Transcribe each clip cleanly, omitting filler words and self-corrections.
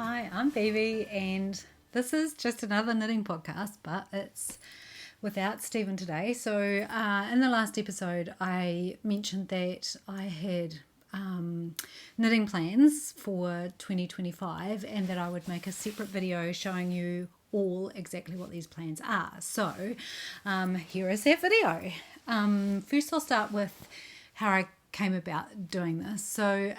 Hi, I'm Bebe, and this is just another knitting podcast, but it's without Stephen today. So, in the last episode, I mentioned that I had knitting plans for 2025 and that I would make a separate video showing you all exactly what these plans are. So, here is that video. First, I'll start with how I came about doing this. So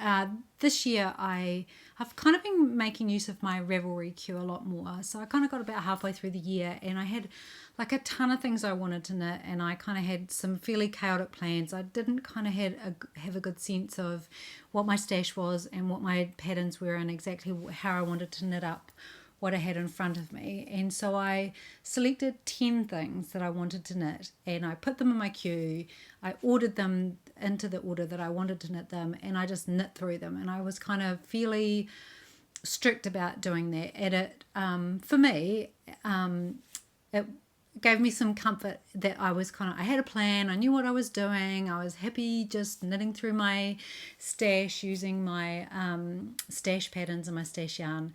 this year I've kind of been making use of my Revelry queue a lot more. So I kind of got about halfway through the year and I had like a ton of things I wanted to knit, and I kind of had some fairly chaotic plans. I didn't kind of have a good sense of what my stash was and what my patterns were and exactly how I wanted to knit up what I had in front of me. And so I selected 10 things that I wanted to knit and I put them in my queue. I ordered them into the order that I wanted to knit them, and I just knit through them. And I was kind of fairly strict about doing that. And it, for me, it gave me some comfort that I had a plan, I knew what I was doing, I was happy just knitting through my stash using my stash patterns and my stash yarn.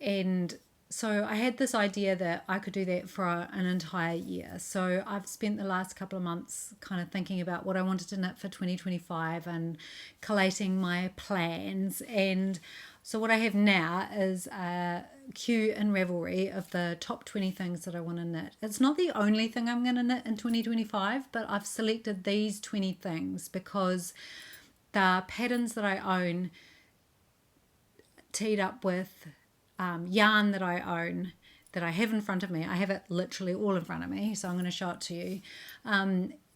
And so I had this idea that I could do that for an entire year. So I've spent the last couple of months kind of thinking about what I wanted to knit for 2025 and collating my plans. And so what I have now is a queue in Revelry of the top 20 things that I want to knit. It's not the only thing I'm going to knit in 2025, but I've selected these 20 things because the patterns that I own teed up with yarn that I own, that I have in front of me. I have it literally all in front of me, so I'm going to show it to you.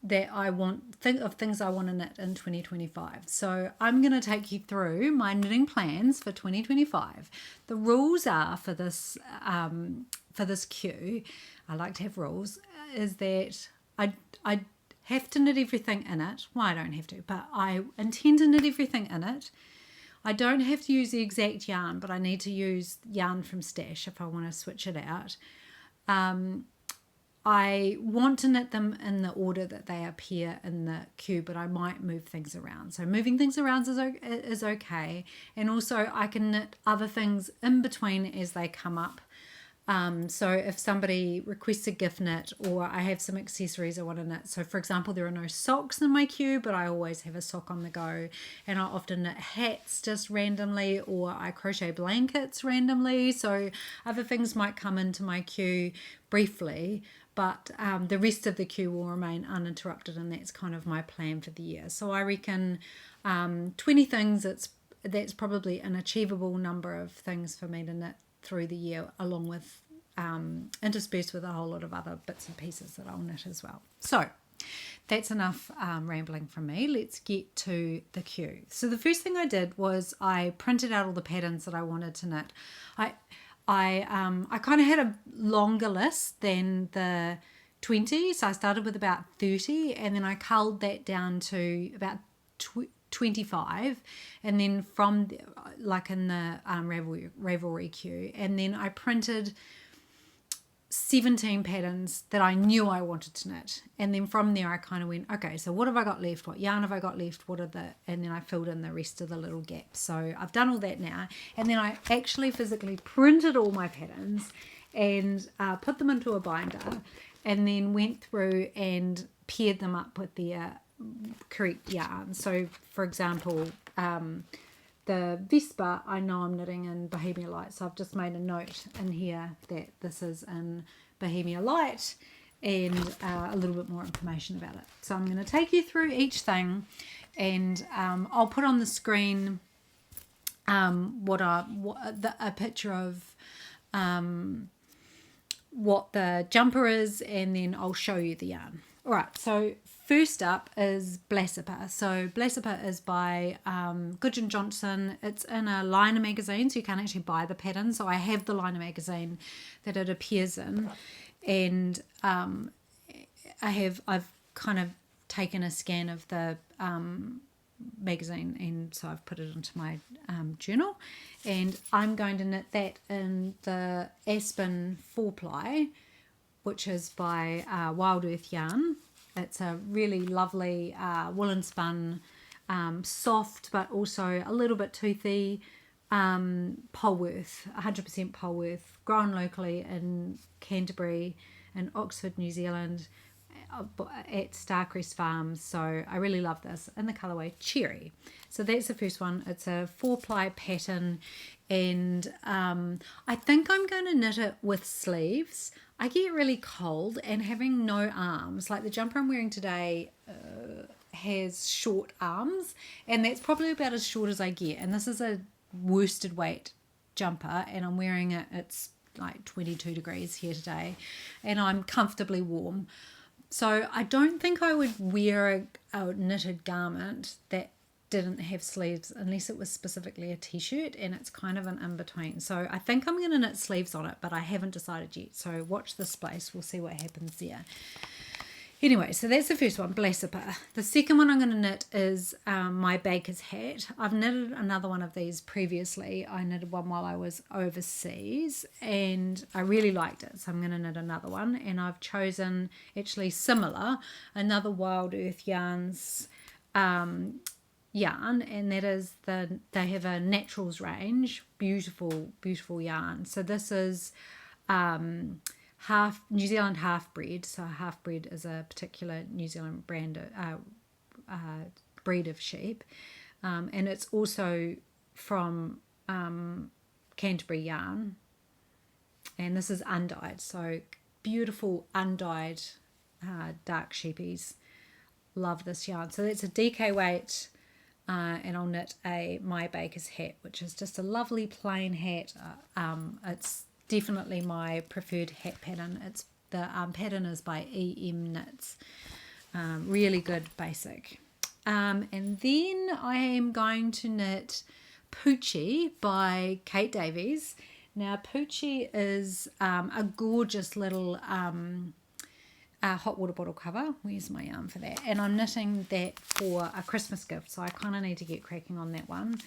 That I think of things I want to knit in 2025. So I'm going to take you through my knitting plans for 2025. The rules are for this queue. I like to have rules. Is that I have to knit everything in it. Well, I don't have to, but I intend to knit everything in it. I don't have to use the exact yarn, but I need to use yarn from stash if I want to switch it out. I want to knit them in the order that they appear in the queue, but I might move things around. So moving things around is okay. And also I can knit other things in between as they come up. So if somebody requests a gift knit, or I have some accessories I want to knit. So for example, there are no socks in my queue, but I always have a sock on the go, and I often knit hats just randomly, or I crochet blankets randomly. So other things might come into my queue briefly, but the rest of the queue will remain uninterrupted, and that's kind of my plan for the year. So I reckon 20 things, that's probably an achievable number of things for me to knit through the year, along with interspersed with a whole lot of other bits and pieces that I'll knit as well. So that's enough rambling from me. Let's get to the queue. So the first thing I did was I printed out all the patterns that I wanted to knit. I kind of had a longer list than the 20, so I started with about 30, and then I culled that down to about 25, and then from like in the Ravelry queue, and then I printed 17 patterns that I knew I wanted to knit, and then from there I kind of went, okay, so what have I got left, what yarn have I got left, and then I filled in the rest of the little gaps. So I've done all that now, and then I actually physically printed all my patterns and put them into a binder, and then went through and paired them up with their correct yarn. So for example, the Vespa, I know I'm knitting in Bohemia Light, so I've just made a note in here that this is in Bohemia Light, and a little bit more information about it. So I'm going to take you through each thing, and I'll put on the screen a picture of what the jumper is, and then I'll show you the yarn. All right, so first up is Blassipper. So Blassipper is by Goodge & Johnson. It's in a liner magazine, so you can't actually buy the pattern. So I have the liner magazine that it appears in, and I've kind of taken a scan of the magazine, and so I've put it into my journal, and I'm going to knit that in the Aspen 4-ply, which is by Wild Earth Yarn. It's a really lovely woolen spun, soft but also a little bit toothy Polworth, 100% Polworth, grown locally in Canterbury and Oxford, New Zealand, at Starcrest Farms. So I really love this in the colourway Cherry. So that's the first one. It's a 4-ply pattern, and I think I'm going to knit it with sleeves. I get really cold, and having no arms, like the jumper I'm wearing today has short arms, and that's probably about as short as I get. And this is a worsted weight jumper, and I'm wearing it. It's like 22 degrees here today, and I'm comfortably warm. So I don't think I would wear a knitted garment that didn't have sleeves unless it was specifically a t-shirt, and it's kind of an in-between. So I think I'm going to knit sleeves on it, but I haven't decided yet. So watch this space. We'll see what happens there. Anyway, so that's the first one, Blessipper. The second one I'm going to knit is my baker's hat. I've knitted another one of these previously. I knitted one while I was overseas, and I really liked it. So I'm going to knit another one, and I've chosen actually similar, another Wild Earth Yarns yarn, and that is they have a naturals range, beautiful yarn. So this is half New Zealand half bred. So half bred is a particular New Zealand brand breed of sheep, and it's also from Canterbury yarn, and this is undyed. So beautiful undyed dark sheepies. Love this yarn. So that's a DK weight, and I'll knit a My Baker's hat, which is just a lovely plain hat. It's definitely my preferred hat pattern. It's the pattern is by EM Knits. Really good basic. And then I am going to knit Poochie by Kate Davies. Now Poochie is a gorgeous little hot water bottle cover. Where's my yarn for that? And I'm knitting that for a Christmas gift, so I kind of need to get cracking on that one.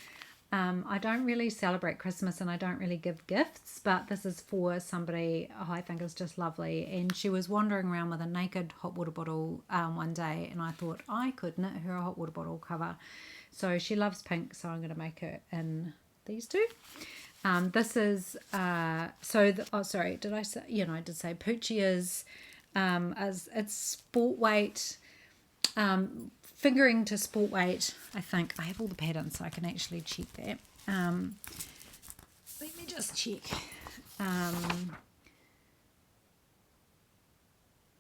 I don't really celebrate Christmas, and I don't really give gifts, but this is for somebody I think is just lovely. And she was wandering around with a naked hot water bottle one day, and I thought I could knit her a hot water bottle cover. So she loves pink, so I'm going to make her in these two. This is sorry, did I say? Yeah, no, I did say Poochie is as it's sport weight. Fingering to sport weight, I think. I have all the patterns, so I can actually check that. Let me just check.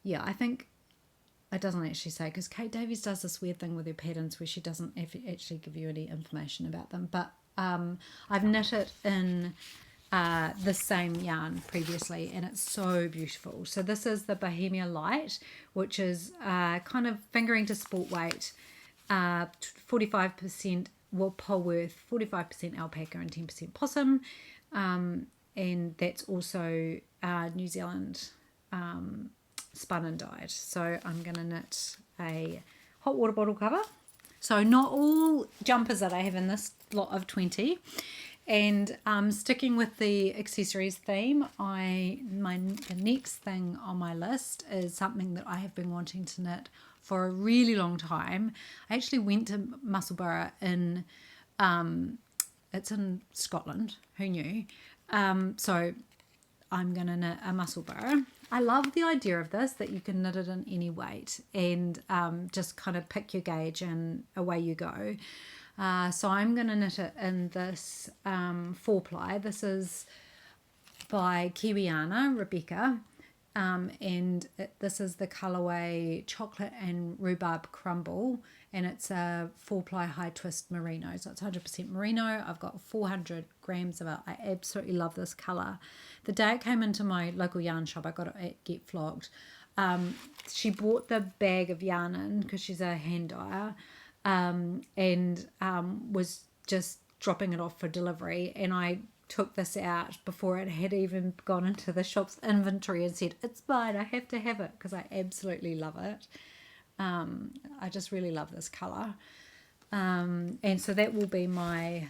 Yeah, I think it doesn't actually say, because Kate Davies does this weird thing with her patterns where she doesn't actually give you any information about them. But I've knit it in the same yarn previously, and it's so beautiful. So this is the Bohemia Light, which is kind of fingering to sport weight, 45% Polworth, 45% alpaca and 10% possum, and that's also New Zealand spun and dyed. So I'm going to knit a hot water bottle cover. So not all jumpers that I have in this lot of 20. And sticking with the accessories theme, the next thing on my list is something that I have been wanting to knit for a really long time. I actually went to Musselburgh it's in Scotland, who knew? So I'm going to knit a Musselburgh. I love the idea of this, that you can knit it in any weight, and just kind of pick your gauge and away you go. So I'm going to knit it in this 4-ply. This is by Kiwiana, Rebecca, and this is the colourway Chocolate and Rhubarb Crumble, and it's a 4-ply high twist merino. So it's 100% merino. I've got 400 grams of it. I absolutely love this colour. The day it came into my local yarn shop, I got it at Get Flogged. She bought the bag of yarn in because she's a hand dyer. And was just dropping it off for delivery, and I took this out before it had even gone into the shop's inventory and said, it's mine, I have to have it, because I absolutely love it. I just really love this colour, and so that will be my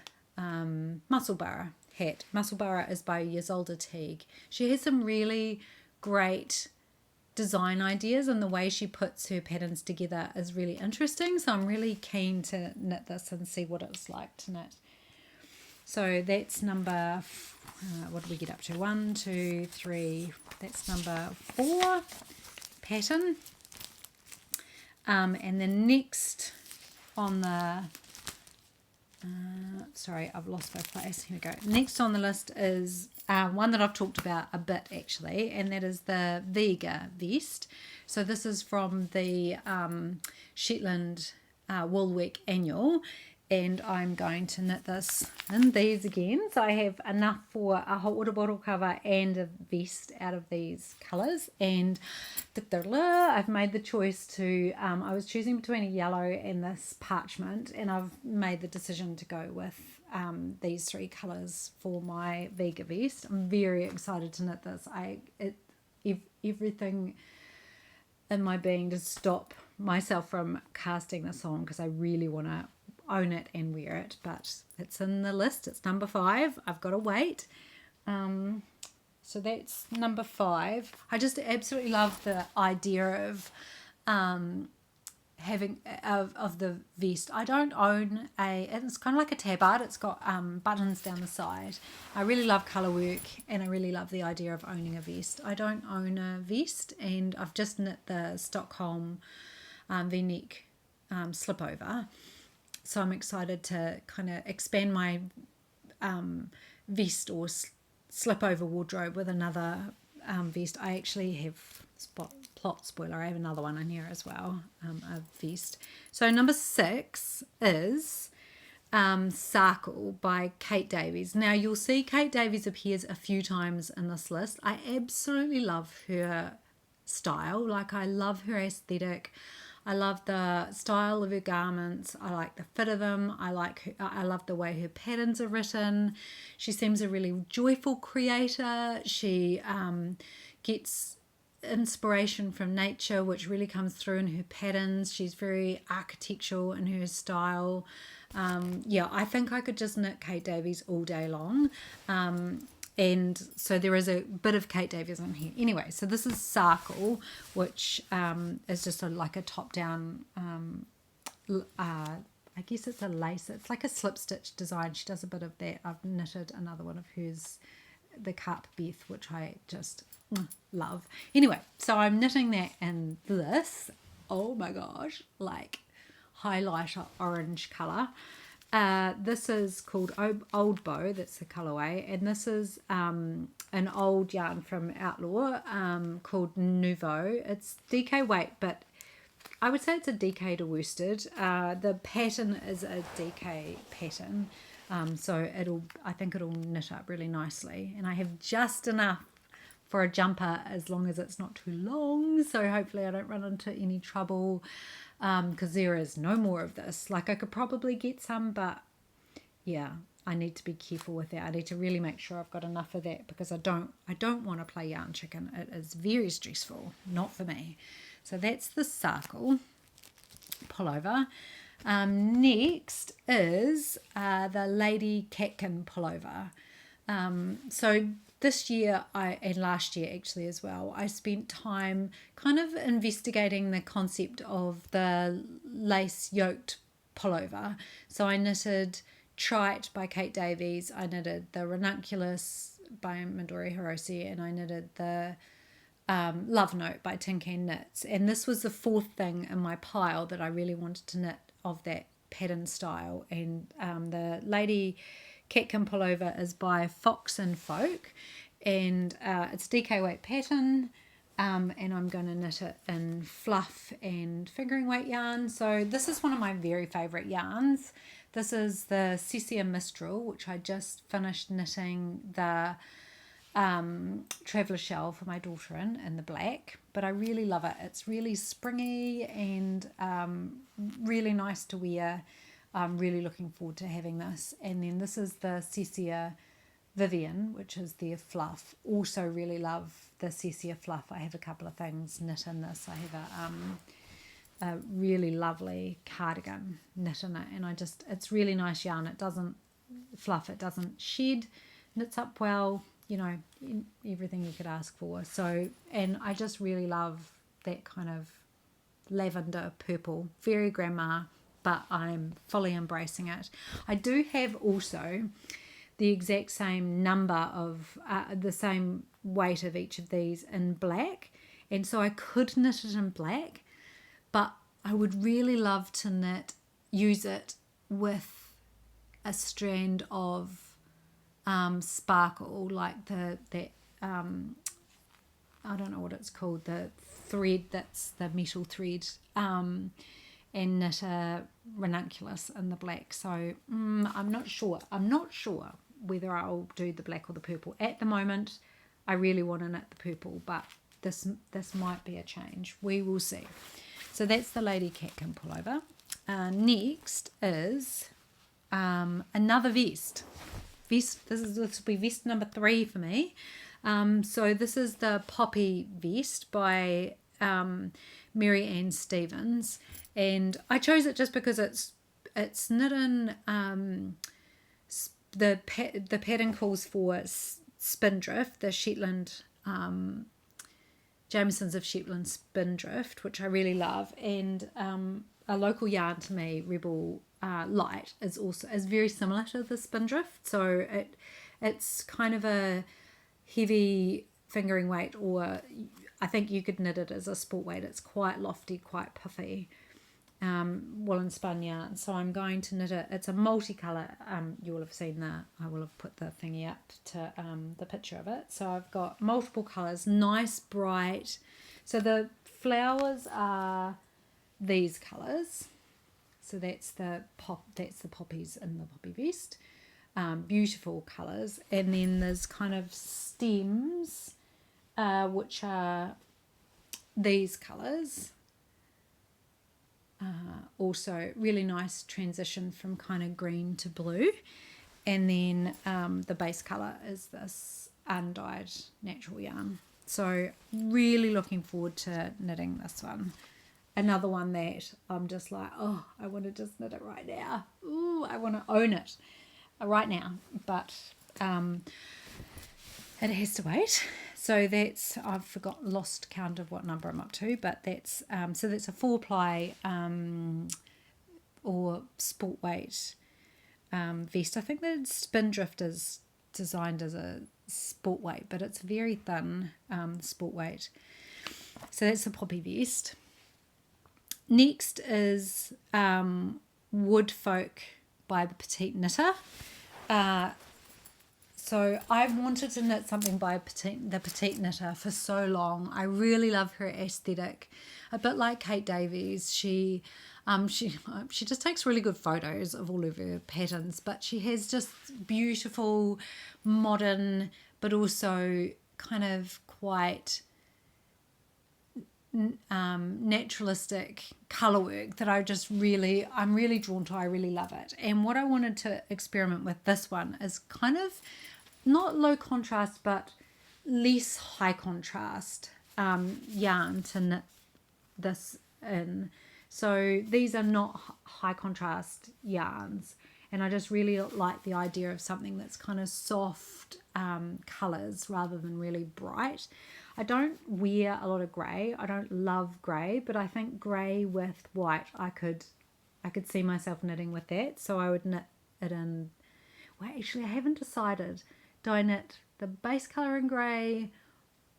Musselburgh hat. Musselburgh is by Ysolda Teague. She has some really great design ideas, and the way she puts her patterns together is really interesting, so I'm really keen to knit this and see what it's like to knit. So that's number, what did we get up to? 1, 2, 3, that's number 4 pattern. And the next on the, sorry, I've lost my place. Here we go. Next on the list is one that I've talked about a bit actually, and that is the Vega vest. So this is from the Shetland Wool Week Annual, and I'm going to knit this in these again. So I have enough for a hot water bottle cover and a vest out of these colours. And I've made the choice to, I was choosing between a yellow and this parchment, and I've made the decision to go with these 3 colours for my Vega vest. I'm very excited to knit this. Everything in my being to stop myself from casting this on, because I really want to own it and wear it, but it's in the list. It's number 5. I've got to wait. So that's number 5. I just absolutely love the idea of having of the vest. I don't own it's kind of like a tabard. It's got buttons down the side. I really love colour work, and I really love the idea of owning a vest. I don't own a vest, and I've just knit the Stockholm V-neck slip over. So I'm excited to kind of expand my vest or slip over wardrobe with another vest. I actually have, plot spoiler, I have another one in here as well, a vest. So number 6 is Sarkle by Kate Davies. Now you'll see Kate Davies appears a few times in this list. I absolutely love her style. Like, I love her aesthetic. I love the style of her garments. I like the fit of them. I love the way her patterns are written. She seems a really joyful creator. She gets inspiration from nature, which really comes through in her patterns. She's very architectural in her style. I think I could just knit Kate Davies all day long. And so there is a bit of Kate Davies in here. Anyway, so this is Sarkle, which is just like a top-down, I guess it's a lace. It's like a slip stitch design. She does a bit of that. I've knitted another one of hers, the Carp Beth, which I just love. Anyway, so I'm knitting that in this. Oh my gosh, like highlighter orange colour. This is called Old Bow, that's the colourway, and this is an old yarn from Outlaw called Nouveau. It's DK weight, but I would say it's a DK to worsted. The pattern is a DK pattern, so I think it'll knit up really nicely, and I have just enough for a jumper as long as it's not too long, so hopefully I don't run into any trouble, because there is no more of this. Like, I could probably get some, but yeah, I need to be careful with that. I need to really make sure I've got enough of that, because I don't want to play yarn chicken. It is very stressful, not for me. So that's the Sarkle pullover. Next is the Lady Catkin pullover. So this year, and last year actually as well, I spent time kind of investigating the concept of the lace yoked pullover. So I knitted Trite by Kate Davies, I knitted the Ranunculus by Midori Hirose, and I knitted the Love Note by Tin Can Knits. And this was the 4th thing in my pile that I really wanted to knit of that pattern style. And the Lady Catkin pullover is by Fox and Folk, and it's DK weight pattern, and I'm going to knit it in fluff and fingering weight yarn. So this is one of my very favourite yarns. This is the Cecia Mistral, which I just finished knitting the Traveller Shell for my daughter in the black, but I really love it. It's really springy and really nice to wear. I'm really looking forward to having this. And then this is the Cecia Vivian, which is their fluff. Also really love the Cecia fluff. I have a couple of things knit in this. I have a really lovely cardigan knit in it, and it's really nice yarn. It doesn't fluff, it doesn't shed, knits up well, everything you could ask for. So, and I just really love that kind of lavender purple, very grandma, but I'm fully embracing it. I do have also the exact same number of the same weight of each of these in black, and so I could knit it in black, but I would really love to use it with a strand of sparkle, like that I don't know what it's called, the thread that's the metal thread, and knit a ranunculus in the black. So I'm not sure whether I'll do the black or the purple. At the moment I really want to knit the purple, but this might be a change. We will see. So that's the Lady Catkin pullover. Next is another vest. This will be vest number 3 for me. So this is the Poppy vest by Mary Ann Stevens, and I chose it just because it's knit in the pattern calls for Spindrift, the Shetland Jamieson's of Shetland Spindrift, which I really love, and a local yarn to me, Rebel Light, is very similar to the Spindrift. So it's kind of a heavy fingering weight, or I think you could knit it as a sport weight. It's quite lofty, quite puffy, woolen spun yarn. So I'm going to knit it. It's a multicolour. You will have seen I will have put the thingy up to the picture of it. So I've got multiple colours, nice bright. So the flowers are these colours. So that's the poppies in the poppy vest. Beautiful colours, and then there's kind of stems, which are these colours. Also really nice transition from kind of green to blue, and then the base colour is this undyed natural yarn. So really looking forward to knitting this one. Another one that I'm just like, oh, I want to just knit it right now. Ooh, I want to own it right now, but it has to wait. So that's, lost count of what number I'm up to, but that's so that's a 4-ply or sport weight vest. I think the Spindrift is designed as a sport weight, but it's very thin sport weight. So that's the poppy vest. Next is Woodfolk by the Petite Knitter. So I've wanted to knit something by the Petite Knitter for so long. I really love her aesthetic. A bit like Kate Davies, she just takes really good photos of all of her patterns, but she has just beautiful, modern, but also kind of quite naturalistic colour work that I'm really drawn to. I really love it. And what I wanted to experiment with this one is kind of not low contrast but less high contrast yarn to knit this in. So these are not high contrast yarns, and I just really like the idea of something that's kind of soft colours rather than really bright. I don't wear a lot of grey. I don't love grey, but I think grey with white, I could see myself knitting with that. So I would knit it in, well, actually I haven't decided. Do I knit the base colour in grey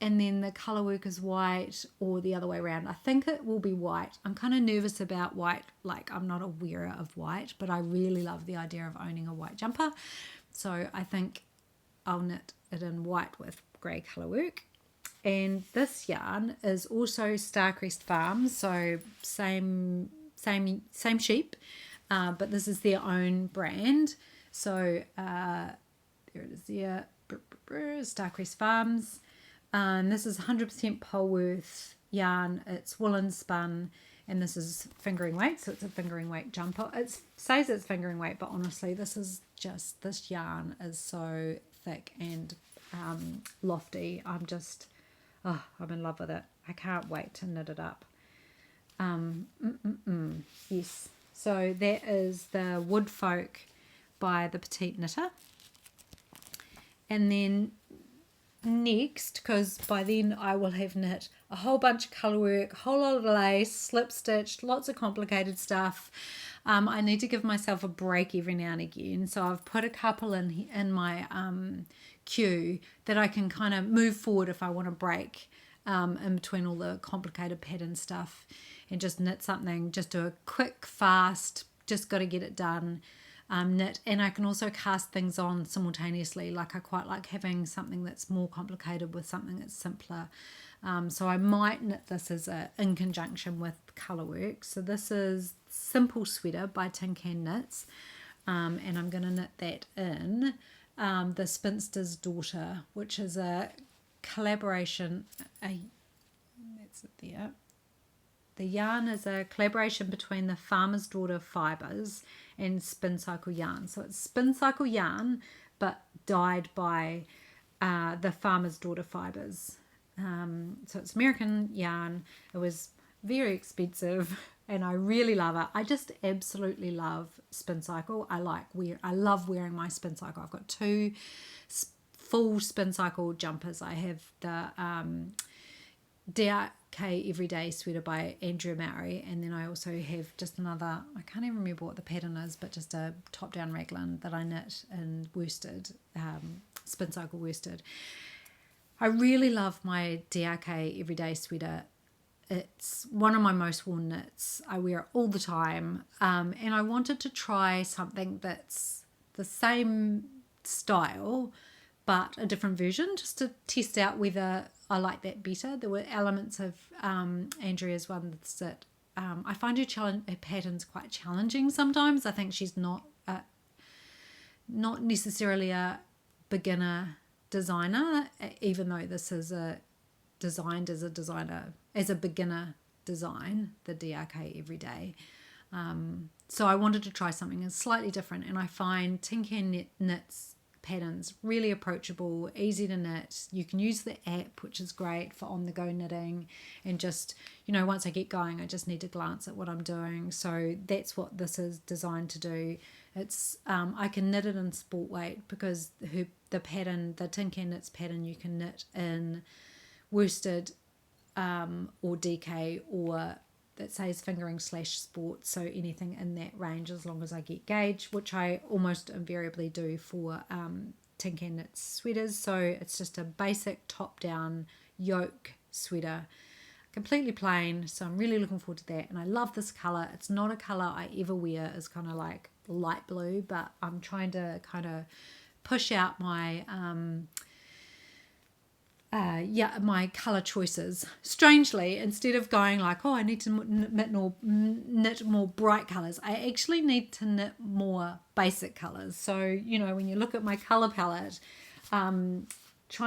and then the colour work is white, or the other way around? I think it will be white. I'm kind of nervous about white. Like, I'm not a wearer of white, but I really love the idea of owning a white jumper. So I think I'll knit it in white with grey colour work. And this yarn is also Starcrest Farms, so same sheep, but this is their own brand. So there it is there, Starcrest Farms. This is 100% Polworth yarn. It's woolen spun, and this is fingering weight, so it's a fingering weight jumper. It says it's fingering weight, but honestly, this yarn is so thick and lofty. I'm in love with it. I can't wait to knit it up. Yes. So that is the Woodfolk by the Petite Knitter. And then next, because by then I will have knit a whole bunch of colour work, a whole lot of lace, slip stitched, lots of complicated stuff. I need to give myself a break every now and again. So I've put a couple in my queue that I can kind of move forward if I want to break in between all the complicated pattern stuff and just knit something, just do a quick, fast, just got to get it done. Knit, and I can also cast things on simultaneously. Like I quite like having something that's more complicated with something that's simpler. So I might knit this as in conjunction with colour work. So this is Simple Sweater by Tin Can Knits, and I'm going to knit that in the Spinster's Daughter, which is a collaboration. That's it there. The yarn is a collaboration between the Farmer's Daughter Fibres and Spin Cycle Yarn. So it's Spin Cycle Yarn, but dyed by the Farmer's Daughter Fibres. So it's American yarn. It was very expensive, and I really love it. I just absolutely love Spin Cycle. I love wearing my Spin Cycle. I've got 2 full Spin Cycle jumpers. I have the DRK Everyday Sweater by Andrea Mowry, and then I also have just another, I can't even remember what the pattern is, but just a top down raglan that I knit in worsted, Spin Cycle worsted. I really love my DRK Everyday Sweater. It's one of my most worn knits. I wear it all the time, and I wanted to try something that's the same style but a different version, just to test out whether I like that better. There were elements of Andrea's ones that I find her patterns quite challenging sometimes. I think she's not necessarily a beginner designer, even though this is designed as a beginner design, the DRK Everyday. So I wanted to try something slightly different, and I find Tin Can Knits patterns really approachable, easy to knit. You can use the app, which is great for on the go knitting, and just, once I get going, I just need to glance at what I'm doing. So that's what this is designed to do. It's I can knit it in sport weight because the Tin Can Knits pattern, you can knit in worsted or DK, or that says fingering / sport, so anything in that range as long as I get gauge, which I almost invariably do for Tin Can Knits sweaters. So it's just a basic top down yoke sweater, completely plain. So I'm really looking forward to that, and I love this colour. It's not a colour I ever wear as kind of like light blue, but I'm trying to kind of push out my my colour choices. Strangely, instead of going like, I need to knit more bright colours, I actually need to knit more basic colours. So, when you look at my colour palette, trying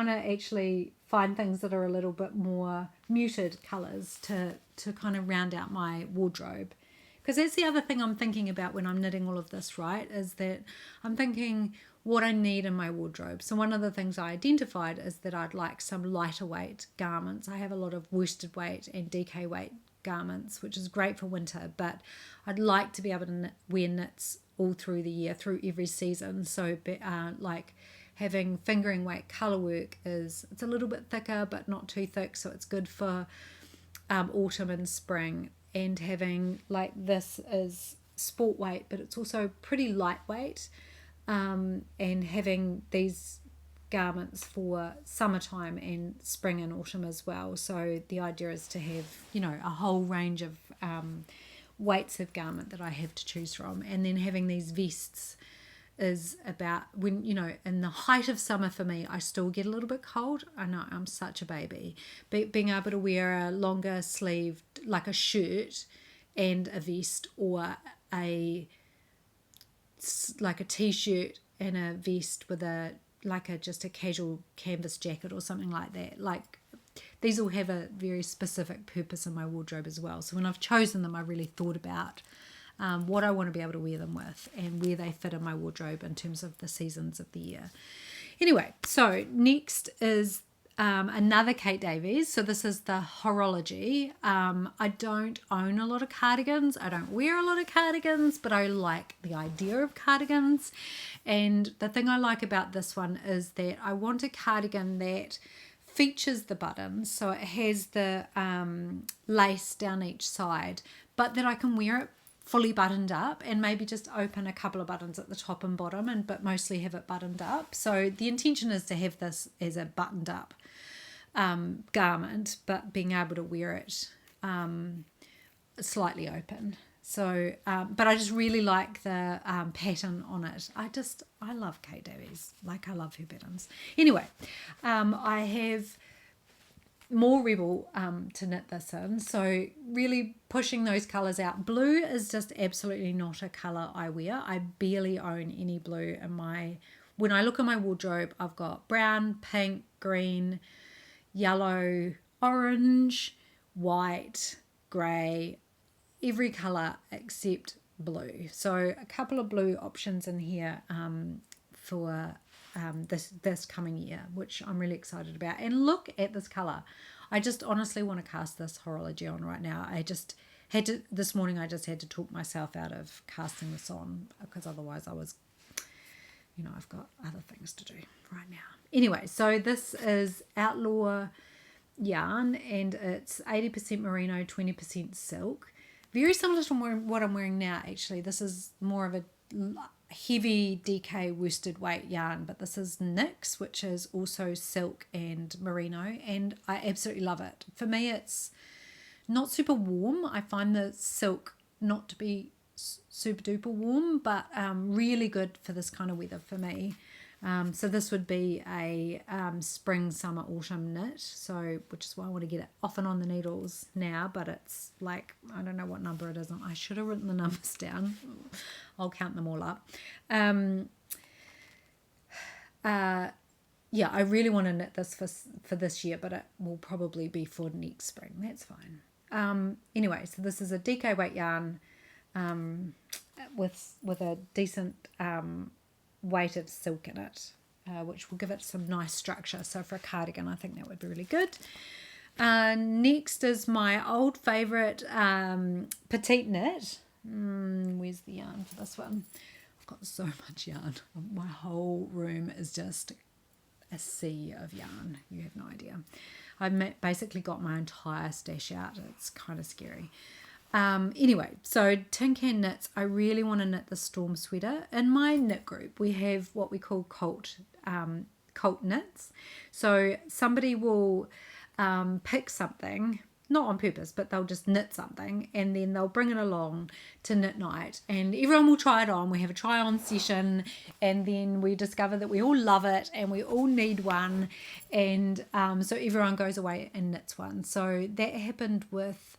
to actually find things that are a little bit more muted colours to kind of round out my wardrobe. Because that's the other thing I'm thinking about when I'm knitting all of this, right, is that I'm thinking what I need in my wardrobe. So one of the things I identified is that I'd like some lighter weight garments. I have a lot of worsted weight and DK weight garments, which is great for winter, but I'd like to be able to wear knits all through the year, through every season. So like having fingering weight colour work it's a little bit thicker but not too thick, so it's good for autumn and spring. And having like this is sport weight, but it's also pretty lightweight, and having these garments for summertime and spring and autumn as well. So the idea is to have a whole range of weights of garment that I have to choose from. And then having these vests is about when in the height of summer for me, I still get a little bit cold. I know I'm such a baby, but being able to wear a longer sleeved, like a shirt and a vest, or like a t-shirt and a vest with just a casual canvas jacket or something like that. Like these all have a very specific purpose in my wardrobe as well. So when I've chosen them, I really thought about what I want to be able to wear them with and where they fit in my wardrobe in terms of the seasons of the year. Anyway, so next is another Kate Davies. So this is the Horology. I don't own a lot of cardigans. I don't wear a lot of cardigans, but I like the idea of cardigans. And the thing I like about this one is that I want a cardigan that features the buttons, so it has the lace down each side, but that I can wear it fully buttoned up and maybe just open a couple of buttons at the top and bottom, but mostly have it buttoned up. So the intention is to have this as a buttoned up garment, but being able to wear it slightly open. So, but I just really like the pattern on it. I love Kate Davies. Like, I love her patterns. Anyway, I have more Rebel to knit this in. So really pushing those colours out. Blue is just absolutely not a colour I wear. I barely own any blue in my... When I look at my wardrobe, I've got brown, pink, green, yellow, orange, white, grey, every colour except blue. So a couple of blue options in here for this coming year, which I'm really excited about. And look at this colour. I just honestly want to cast this horology on right now. I just had to, this morning I just had to talk myself out of casting this on, because otherwise I was, you know, I've got other things to do right now. Anyway, so this is Outlaw yarn, and it's 80% merino, 20% silk. Very similar to what I'm wearing now, actually. This is more of a heavy DK worsted weight yarn, but this is NYX, which is also silk and merino, and I absolutely love it. For me, it's not super warm. I find the silk not to be super duper warm, but really good for this kind of weather for me. So this would be a spring, summer, autumn knit, so which is why I want to get it off and on the needles now, but it's like, I don't know what number it is. I should have written the numbers down. I'll count them all up. Yeah, I really want to knit this for this year, but it will probably be for next spring. That's fine. Anyway, so this is a DK weight yarn with a decent weight of silk in it, which will give it some nice structure. So for a cardigan, I think that would be really good. Next is my old favourite petite knit. Where's the yarn for this one? I've got so much yarn. My whole room is just a sea of yarn. You have no idea. I've basically got my entire stash out. It's kind of scary. Anyway, so Tin Can Knits, I really want to knit the storm sweater. In my knit group, we have what we call cult knits. So somebody will pick something, not on purpose, but they'll just knit something, and then they'll bring it along to knit night, and everyone will try it on. We have a try on session, and then we discover that we all love it and we all need one, and so everyone goes away and knits one. So that happened with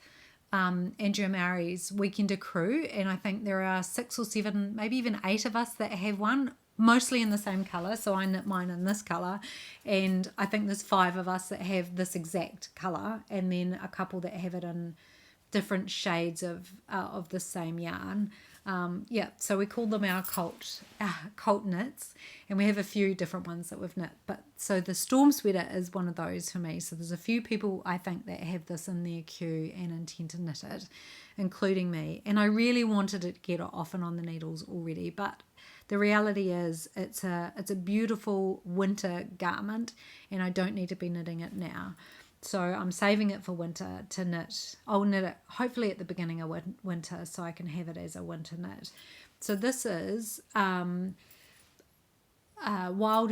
Andrea Murray's Weekender Crew, and I think there are 6 or 7, maybe even 8 of us that have one, mostly in the same colour. So I knit mine in this colour, and I think there's 5 of us that have this exact colour, and then a couple that have it in different shades of the same yarn. Yeah, so we call them our cult knits, and we have a few different ones that we've knit. But so the storm sweater is one of those for me. So there's a few people I think that have this in their queue and intend to knit it, including me. And I really wanted to get it off and on the needles already, but the reality is it's a beautiful winter garment, and I don't need to be knitting it now. So I'm saving it for winter to knit. I'll knit it hopefully at the beginning of winter, so I can have it as a winter knit. So this is Wild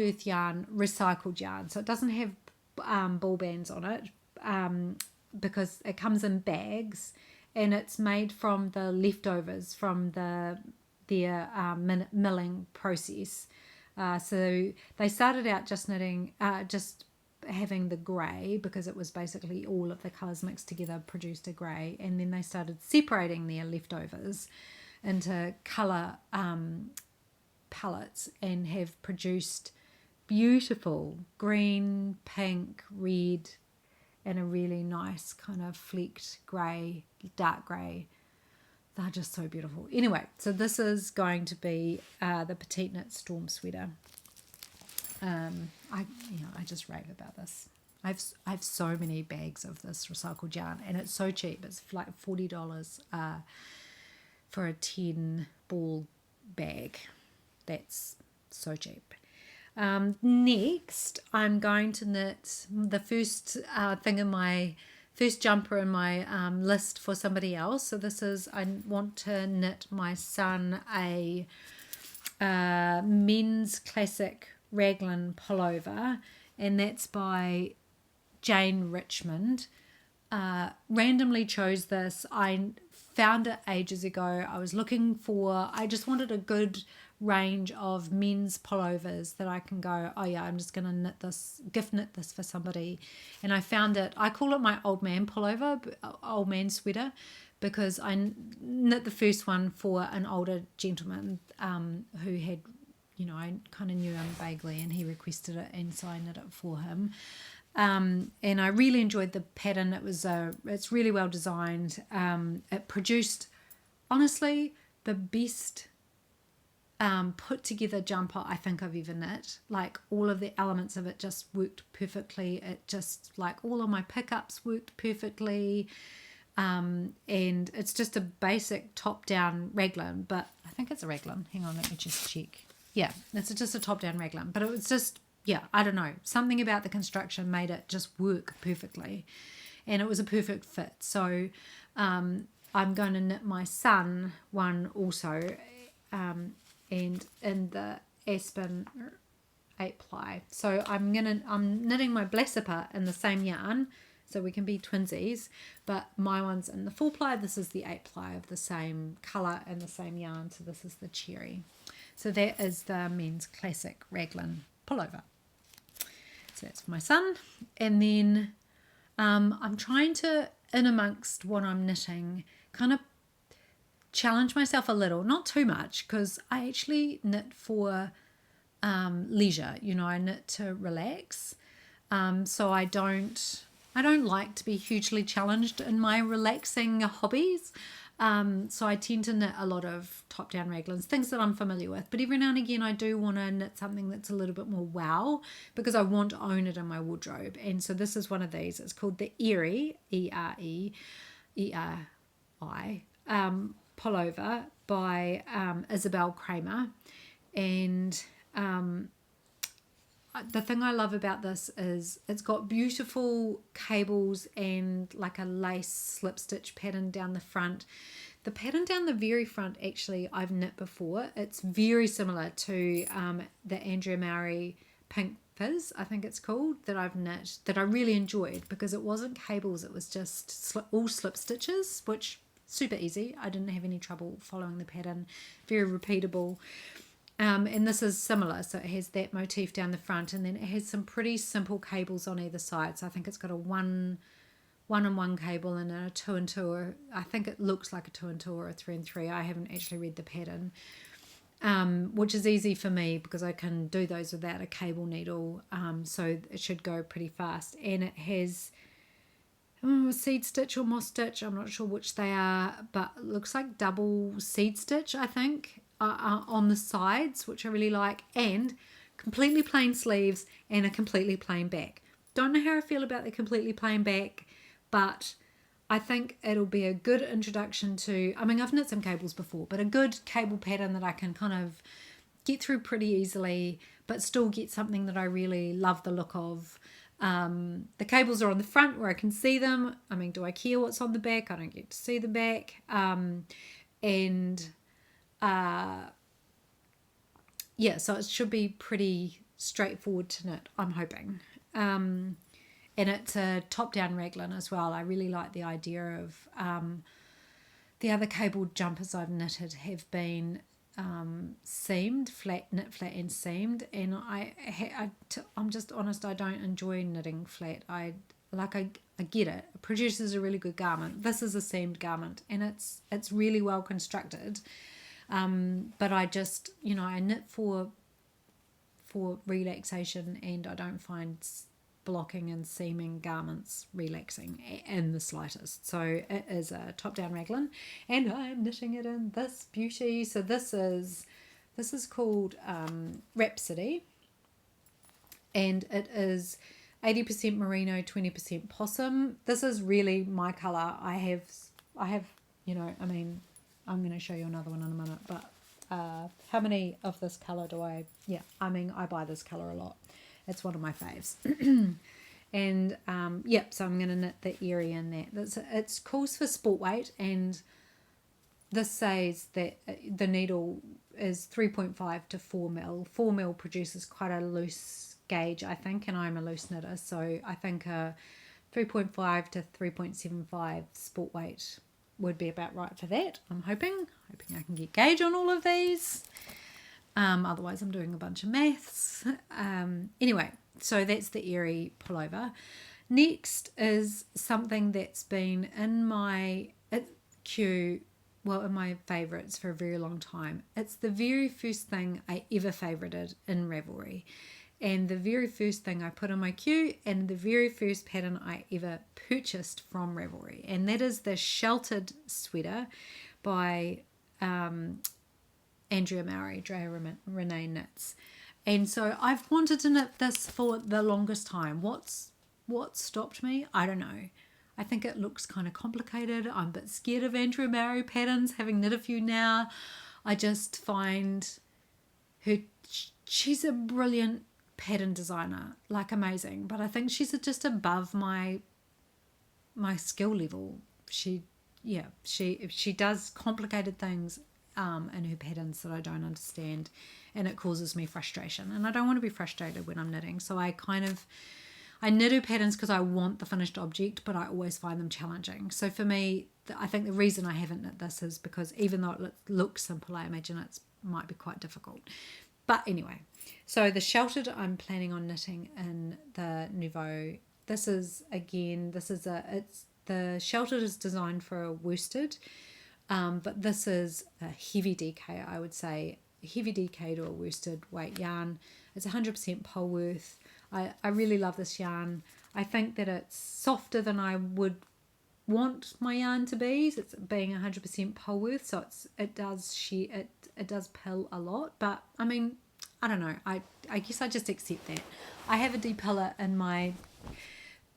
Earth yarn, recycled yarn. So it doesn't have ball bands on it because it comes in bags, and it's made from the leftovers from their milling process. So they started out just knitting, just having the grey, because it was basically all of the colours mixed together produced a grey, and then they started separating their leftovers into colour palettes and have produced beautiful green, pink, red, and a really nice kind of flecked grey, dark grey. They're just so beautiful. Anyway, so this is going to be the Petite Knit Storm Sweater. I just rave about this. I have so many bags of this recycled yarn, and it's so cheap. It's like $40 for a 10 ball bag. That's so cheap. Next, I'm going to knit the first thing in my first jumper in my list for somebody else. So this is, I want to knit my son a men's classic raglan pullover, and that's by Jane Richmond. Randomly chose this. I found it ages ago. I just wanted a good range of men's pullovers that I can go, oh yeah, I'm just going to gift knit this for somebody. And I found it, I call it my old man pullover, old man sweater, because I knit the first one for an older gentleman who had, I kind of knew him vaguely, and he requested it, and so I knit it for him. And I really enjoyed the pattern. It's really well designed. It produced, honestly, the best put together jumper I think I've ever knit. Like, all of the elements of it just worked perfectly. It just, like, all of my pickups worked perfectly. And it's just a basic top-down raglan, but I think it's a raglan. Hang on, let me just check. Yeah, it's just a top-down raglan, but it was just, yeah, I don't know. Something about the construction made it just work perfectly. And it was a perfect fit. So I'm going to knit my son one also. And in the Aspen 8-ply. So I'm knitting my Blessipper in the same yarn, so we can be twinsies. But my one's in the 4-ply. This is the 8-ply of the same colour and the same yarn. So this is the cherry. So that is the men's classic raglan pullover. So that's for my son. And then I'm trying to, in amongst what I'm knitting, kind of challenge myself a little, not too much, because I actually knit for leisure. I knit to relax. So I don't like to be hugely challenged in my relaxing hobbies. So I tend to knit a lot of top-down raglans, things that I'm familiar with. But every now and again, I do want to knit something that's a little bit more wow, because I want to own it in my wardrobe. And so this is one of these. It's called the Eri, E-R-E-E-R-I, pullover by Isabel Kramer. And the thing I love about this is it's got beautiful cables and like a lace slip stitch pattern down the front. The pattern down the very front, actually, I've knit before. It's very similar to the Andrea Mowry Pink Fizz, I think it's called, that I've knit, that I really enjoyed, because it wasn't cables, it was just all slip stitches, which super easy. I didn't have any trouble following the pattern. Very repeatable. And this is similar, so it has that motif down the front, and then it has some pretty simple cables on either side. So I think it's got a 1-in-1 cable and a 2-in-2, or I think it looks like a 2-in-2 or a 3-in-3. I haven't actually read the pattern, which is easy for me because I can do those without a cable needle. So it should go pretty fast, and it has seed stitch or moss stitch. I'm not sure which they are, but it looks like double seed stitch, I think. On the sides, which I really like, and completely plain sleeves and a completely plain back. Don't know how I feel about the completely plain back, but I think it'll be a good introduction to, I've knit some cables before, but a good cable pattern that I can kind of get through pretty easily, but still get something that I really love the look of. The cables are on the front where I can see them. Do I care what's on the back? I don't get to see the back. So it should be pretty straightforward to knit, I'm hoping. And it's a top-down raglan as well. I really like the idea of the other cabled jumpers I've knitted have been seamed, knit flat and seamed, and I'm just honest, I don't enjoy knitting flat. I get it. It produces a really good garment. This is a seamed garment, and it's really well constructed. But I just, I knit for relaxation, and I don't find blocking and seaming garments relaxing in the slightest. So it is a top-down raglan, and I'm knitting it in this beauty. So this is called Rhapsody, and it is 80% merino, 20% possum. This is really my colour. I have I'm going to show you another one in a minute, but how many of this colour do I, I buy this colour a lot. It's one of my faves. And so I'm going to knit the area in that. It's calls for sport weight, and this says that the needle is 3.5 to 4 mil. 4 mil produces quite a loose gauge, I think, and I'm a loose knitter, so I think a 3.5 to 3.75 sport weight would be about right for that. I'm hoping I can get gauge on all of these. Otherwise I'm doing a bunch of maths. Anyway, so that's the Airy pullover. Next is something that's been in my queue, in my favourites for a very long time. It's the very first thing I ever favourited in Ravelry, and the very first thing I put in my queue, and the very first pattern I ever purchased from Ravelry, and that is the Sheltered Sweater by Andrea Mowry, Drea Renee Knits. And so I've wanted to knit this for the longest time. What stopped me? I don't know. I think it looks kind of complicated. I'm a bit scared of Andrea Mowry patterns, having knit a few now. I just find she's a brilliant pattern designer, like amazing, but I think she's just above my skill level. She does complicated things in her patterns that I don't understand, and it causes me frustration, and I don't want to be frustrated when I'm knitting. So I knit her patterns because I want the finished object, but I always find them challenging. So for me, I think the reason I haven't knit this is because even though it looks simple, I imagine it might be quite difficult. But anyway, so the Sheltered I'm planning on knitting in the Nouveau. The Sheltered is designed for a worsted, but this is a heavy DK, I would say, heavy DK to a worsted weight yarn. It's 100% Polworth. I really love this yarn. I think that it's softer than I would want my yarn to be. It's being 100% Polworth, so it does pill a lot. But I mean, I don't know. I guess I just accept that. I have a depiller in my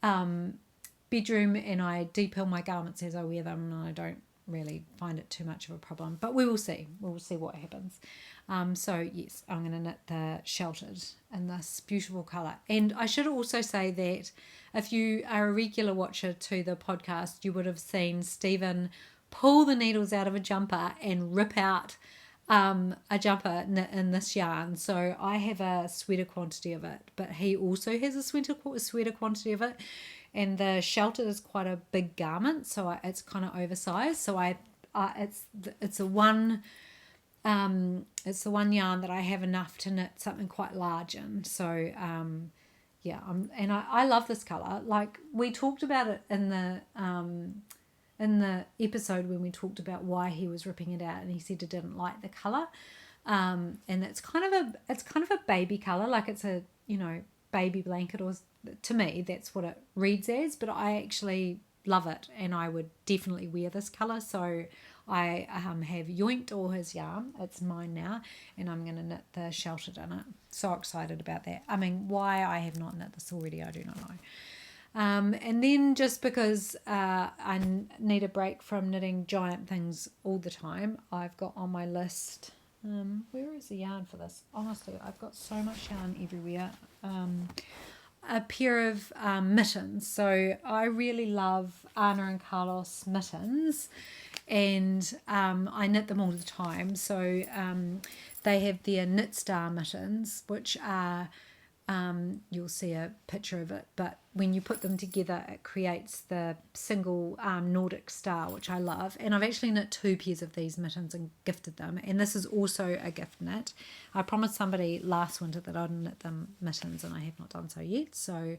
bedroom, and I depill my garments as I wear them, and I don't really find it too much of a problem. But we will see. We will see what happens. So yes, I'm going to knit the Sheltered in this beautiful colour. And I should also say that if you are a regular watcher to the podcast, you would have seen Stephen pull the needles out of a jumper and rip out a jumper in this yarn. So I have a sweater quantity of it, but he also has a sweater quantity of it. And the Sheltered is quite a big garment, so it's kind of oversized. So it's the one yarn that I have enough to knit something quite large in. So I love this color. Like we talked about it in the episode when we talked about why he was ripping it out, and he said he didn't like the color. And it's kind of a baby color, like it's a baby blanket, or to me that's what it reads as, but I actually love it, and I would definitely wear this color. So I have yoinked all his yarn. It's mine now, and I'm going to knit the Sheltered in it. So excited about that. I mean, why I have not knit this already, I do not know. And then just because I need a break from knitting giant things all the time, I've got on my list, where is the yarn for this? Honestly, I've got so much yarn everywhere. A pair of mittens. So I really love Anna and Carlos mittens, and I knit them all the time. So they have their Knit Star mittens, which are you'll see a picture of it, but when you put them together it creates the single Nordic star, which I love. And I've actually knit 2 pairs of these mittens and gifted them, and this is also a gift knit. I promised somebody last winter that I'd knit them mittens, and I have not done so yet, so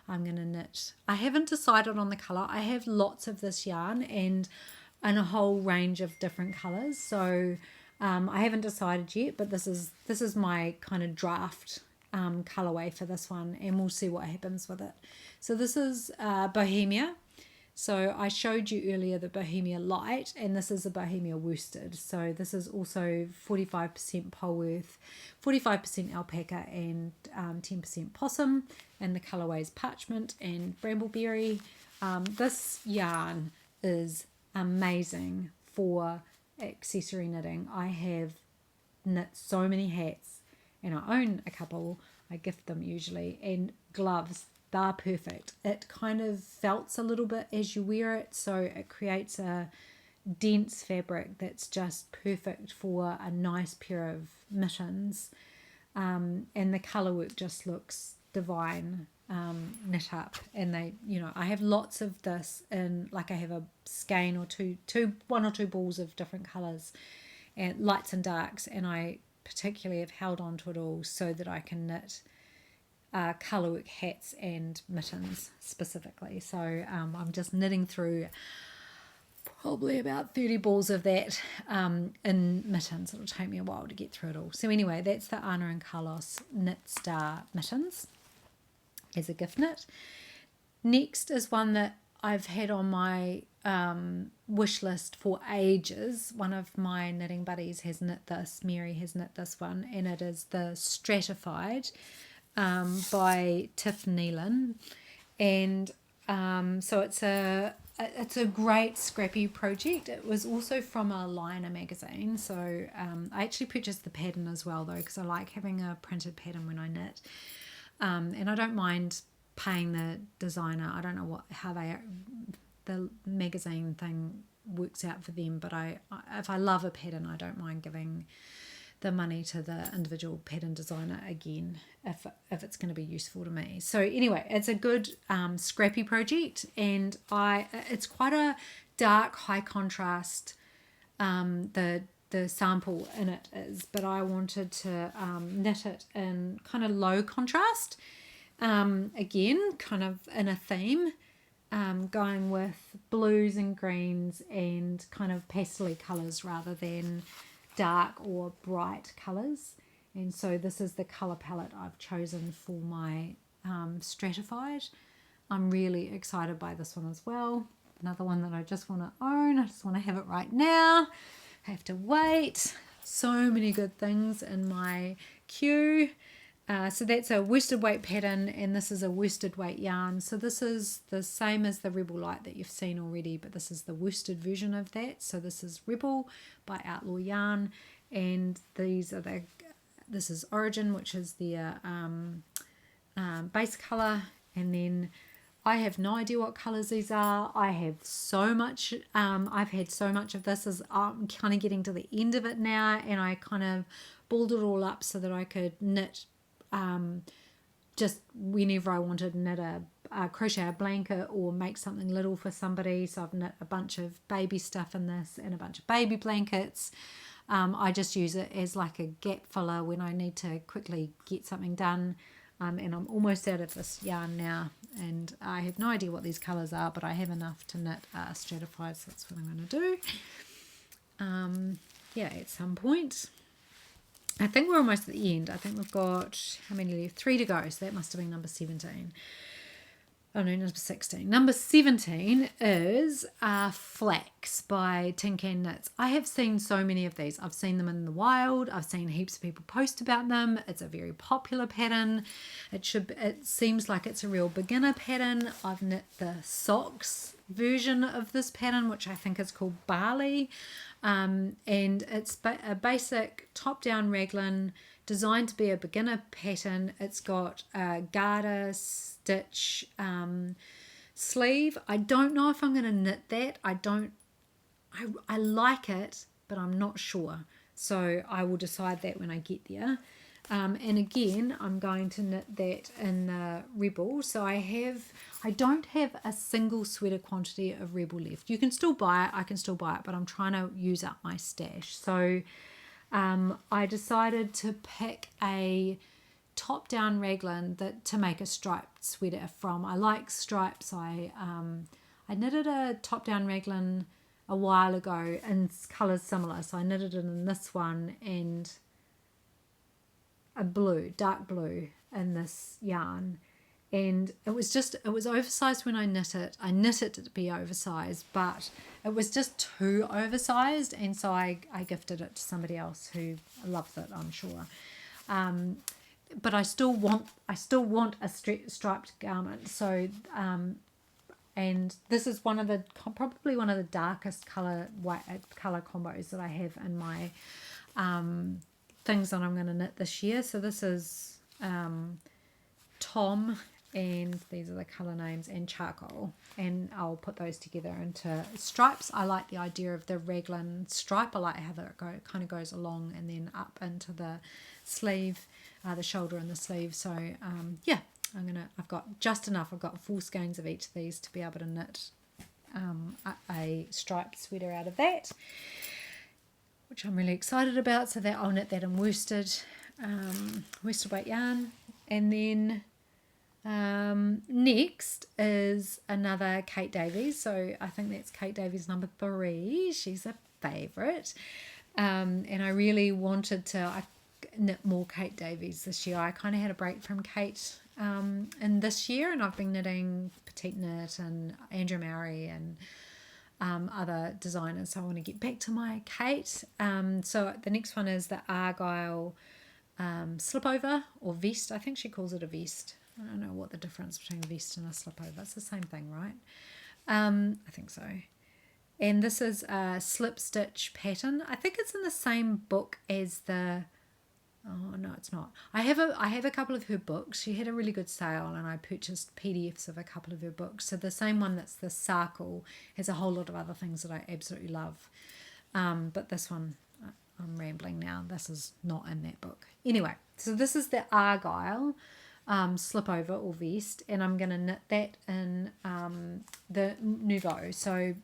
I'm going to knit. I haven't decided on the colour. I have lots of this yarn and a whole range of different colours, so I haven't decided yet, but this is my kind of draft colorway for this one, and we'll see what happens with it. So this is Bohemia. So I showed you earlier the Bohemia Light, and this is a Bohemia Worsted. So this is also 45% Polworth, 45% alpaca, and 10% possum, and the colorway is Parchment and Brambleberry. This yarn is amazing for accessory knitting. I have knit so many hats, and I own a couple. I gift them usually, and gloves. They're perfect. It kind of felts a little bit as you wear it, so it creates a dense fabric that's just perfect for a nice pair of mittens. And the colour work just looks divine, knit up. And they, I have lots of this in, like I have a skein or one or two balls of different colours, and lights and darks, and I particularly have held on to it all so that I can knit colourwork hats and mittens specifically. So I'm just knitting through probably about 30 balls of that in mittens. It'll take me a while to get through it all. So anyway, that's the Anna and Carlos Knit Star mittens as a gift knit. Next is one that I've had on my wish list for ages. One of my knitting buddies has knit this. Mary has knit this one, and it is the Stratified by Tiff Nealon. And so it's a great scrappy project. It was also from a Liner magazine, so I actually purchased the pattern as well though, because I like having a printed pattern when I knit, and I don't mind paying the designer. I don't know how the magazine thing works out for them, but if I love a pattern, I don't mind giving the money to the individual pattern designer again if it's going to be useful to me. So anyway, it's a good scrappy project, and it's quite a dark, high contrast. The sample in it is, but I wanted to knit it in kind of low contrast. Again, kind of in a theme, going with blues and greens and kind of pastel colours rather than dark or bright colours. And so this is the colour palette I've chosen for my Stratified. I'm really excited by this one as well. Another one that I just want to own. I just want to have it right now. I have to wait. So many good things in my queue. So that's a worsted weight pattern, and this is a worsted weight yarn. So this is the same as the Rebel Light that you've seen already, but this is the worsted version of that. So this is Rebel by Outlaw Yarn, and this is Origin, which is their base colour, and then I have no idea what colours these are. I have so much, I've had so much of this as I'm kind of getting to the end of it now, and I kind of balled it all up so that I could knit just whenever I wanted to knit crochet a blanket or make something little for somebody. So I've knit a bunch of baby stuff in this and a bunch of baby blankets. I just use it as like a gap filler when I need to quickly get something done. And I'm almost out of this yarn now, and I have no idea what these colours are, but I have enough to knit Stratified, so that's what I'm going to do. At some point. I think we're almost at the end. I think we've got, how many left? 3 to go, so that must have been number 17. Oh no, number 16. Number 17 is Flax by Tin Can Knits. I have seen so many of these. I've seen them in the wild. I've seen heaps of people post about them. It's a very popular pattern. It seems like it's a real beginner pattern. I've knit the socks version of this pattern, which I think is called Barley. And it's a basic top-down raglan designed to be a beginner pattern. It's got a garter stitch sleeve. I don't know if I'm going to knit that. I like it, but I'm not sure. So I will decide that when I get there. And again, I'm going to knit that in the Rebel. So I don't have a single sweater quantity of Rebel left. You can still buy it. I can still buy it, but I'm trying to use up my stash. So I decided to pick a top-down raglan to make a striped sweater from. I like stripes. I knitted a top-down raglan a while ago in colours similar. So I knitted it in this one and a dark blue in this yarn, and it was oversized when I knit it. I knit it to be oversized, but it was just too oversized, and so I gifted it to somebody else who loves it, I'm sure. But I still want a striped garment. So and this is probably one of the darkest color combos that I have in my things that I'm going to knit this year. So this is Tom, and these are the colour names, and charcoal, and I'll put those together into stripes. I like the idea of the raglan stripe. I like how that kind of goes along and then up into the sleeve, the shoulder and the sleeve. So yeah, I've got just enough. I've got 4 skeins of each of these to be able to knit a striped sweater out of that, which I'm really excited about. So that I'll knit that in worsted weight yarn. And then next is another Kate Davies. So I think that's Kate Davies number 3. She's a favourite. And I really wanted to knit more Kate Davies this year. I kind of had a break from Kate in this year, and I've been knitting Petite Knit and Andrew Mowry and other designers. So I want to get back to my Kate. So the next one is the Argyle slipover or vest. I think she calls it a vest. I don't know what the difference between a vest and a slipover. It's the same thing, right? I think so. And this is a slip stitch pattern. I think it's in the same book as the... Oh no, it's not. I have a couple of her books. She had a really good sale, and I purchased PDFs of a couple of her books. So the same one that's the Sarkle has a whole lot of other things that I absolutely love. But this one, I'm rambling now. This is not in that book. Anyway, so this is the Argyle slipover or vest, and I'm going to knit that in the Nouveau. So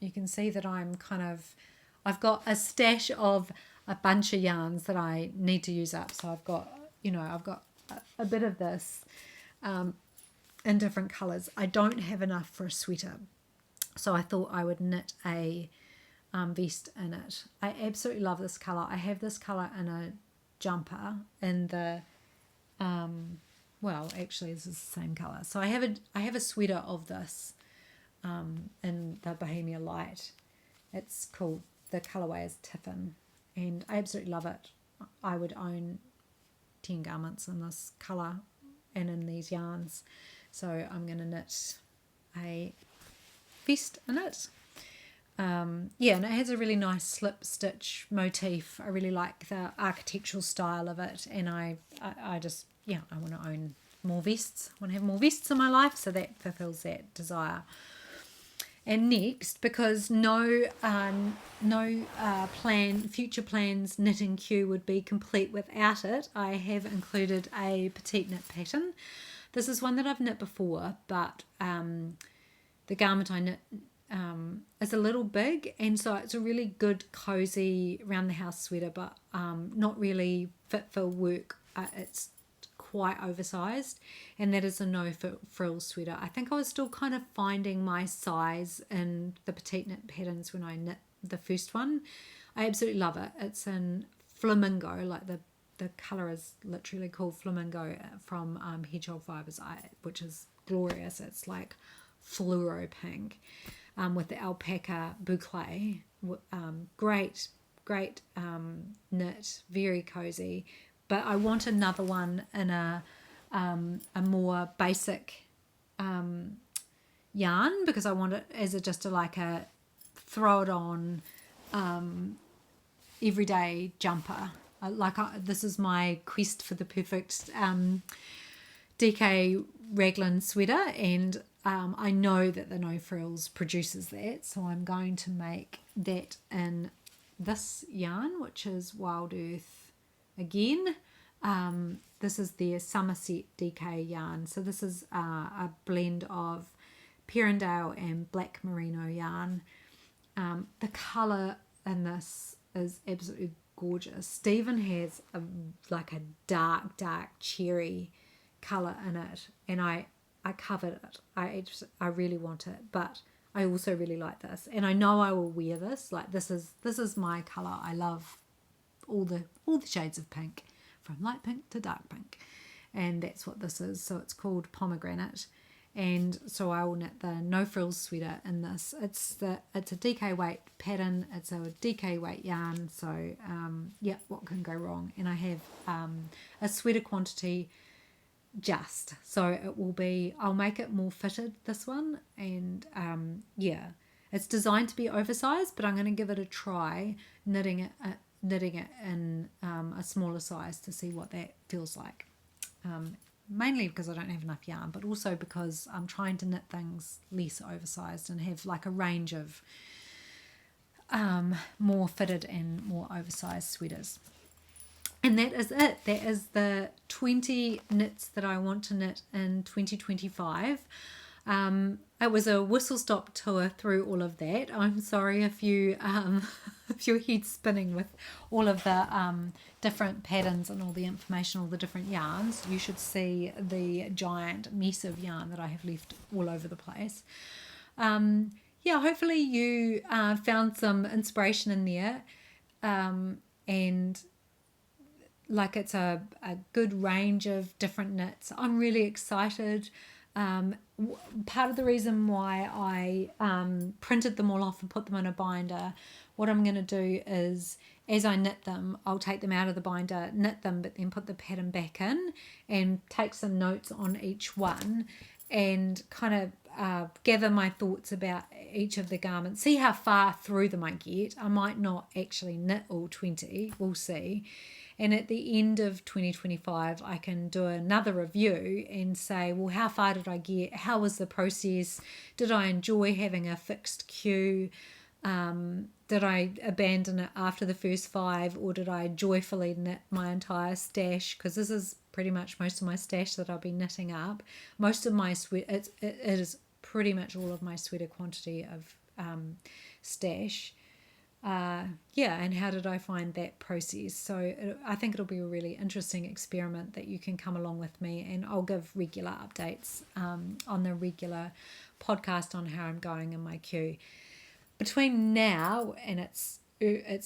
you can see that I've got a stash of a bunch of yarns that I need to use up. So I've got a bit of this in different colours. I don't have enough for a sweater, so I thought I would knit a vest in it. I absolutely love this colour. I have this colour in a jumper in the well, actually this is the same colour. So I have a sweater of this in the Bohemia Light. It's called, the colourway is Tiffin, and I absolutely love it. I would own 10 garments in this colour and in these yarns. So I'm going to knit a vest in it. Yeah, and it has a really nice slip stitch motif. I really like the architectural style of it, and I just, yeah, I want to own more vests. I want to have more vests in my life, so that fulfills that desire. And next, because no future plans knitting queue would be complete without it, I have included a petite knit pattern. This is one that I've knit before, but the garment I knit is a little big, and so it's a really good cozy round the house sweater, but not really fit for work. It's quite oversized, and that is a no frill sweater. I think I was still kind of finding my size in the petite knit patterns when I knit the first one. I absolutely love it. It's in flamingo, like the colour is literally called flamingo from Hedgehog Fibres, which is glorious. It's like fluoro pink with the alpaca boucle. Great knit, very cozy. But I want another one in a more basic yarn, because I want it as just a throw it on everyday jumper. This is my quest for the perfect DK raglan sweater, and I know that the No Frills produces that, so I'm going to make that in this yarn, which is Wild Earth again. This is their Somerset DK yarn, so this is a blend of Perrindale and Black Merino yarn. The colour in this is absolutely gorgeous. Stephen has a dark cherry colour in it, and I covered it. I really want it, but I also really like this, and I know I will wear this. Like this is my colour. I love all the shades of pink, from light pink to dark pink, and that's what this is. So it's called Pomegranate, and so I will knit the No Frills sweater in this. It's a DK weight pattern. It's a DK weight yarn. So yeah, what can go wrong? And I have a sweater quantity just, so it will be, I'll make it more fitted, this one, and yeah, it's designed to be oversized, but I'm going to give it a try knitting it knitting it in a smaller size to see what that feels like. Mainly because I don't have enough yarn, but also because I'm trying to knit things less oversized and have like a range of more fitted and more oversized sweaters. And that is it. That is the 20 knits that I want to knit in 2025. It was a whistle-stop tour through all of that. I'm sorry if you if your head's spinning with all of the different patterns and all the information, all the different yarns. You should see the giant mess of yarn that I have left all over the place. Yeah, hopefully you found some inspiration in there, and like it's a good range of different knits. I'm really excited. Part of the reason why I printed them all off and put them in a binder, what I'm going to do is, as I knit them, I'll take them out of the binder, knit them, but then put the pattern back in and take some notes on each one and kind of gather my thoughts about each of the garments, see how far through them I get. I might not actually knit all 20, we'll see. And at the end of 2025, I can do another review and say, well, how far did I get? How was the process? Did I enjoy having a fixed queue? Did I abandon it after the first 5, or did I joyfully knit my entire stash? Because this is pretty much most of my stash that I'll be knitting up. Most of my it is pretty much all of my sweater quantity of stash. Yeah, and how did I find that process? So I think it'll be a really interesting experiment that you can come along with me, and I'll give regular updates on the regular podcast on how I'm going in my queue. Between now and it's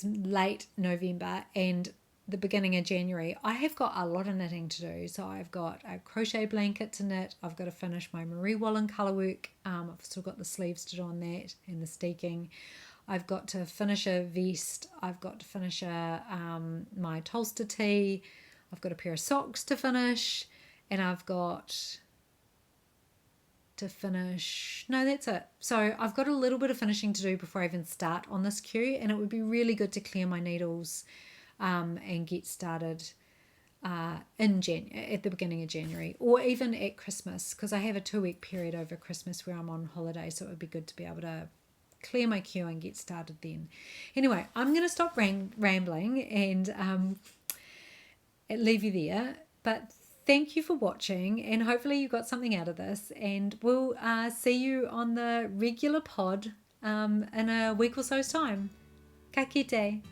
late November and the beginning of January, I have got a lot of knitting to do. So I've got a crochet blanket to knit. I've got to finish my Marie Wallen colour work. I've still got the sleeves to do on that and the steeking. I've got to finish a vest. I've got to finish my Tolster tee. I've got a pair of socks to finish, and I've got to finish. No, that's it. So I've got a little bit of finishing to do before I even start on this queue, and it would be really good to clear my needles and get started at the beginning of January, or even at Christmas, because I have a 2-week period over Christmas where I'm on holiday, so it would be good to be able to clear my queue and get started then. Anyway, I'm going to stop rambling and leave you there. But thank you for watching, and hopefully you got something out of this. And we'll see you on the regular pod in a week or so's time. Ka kite.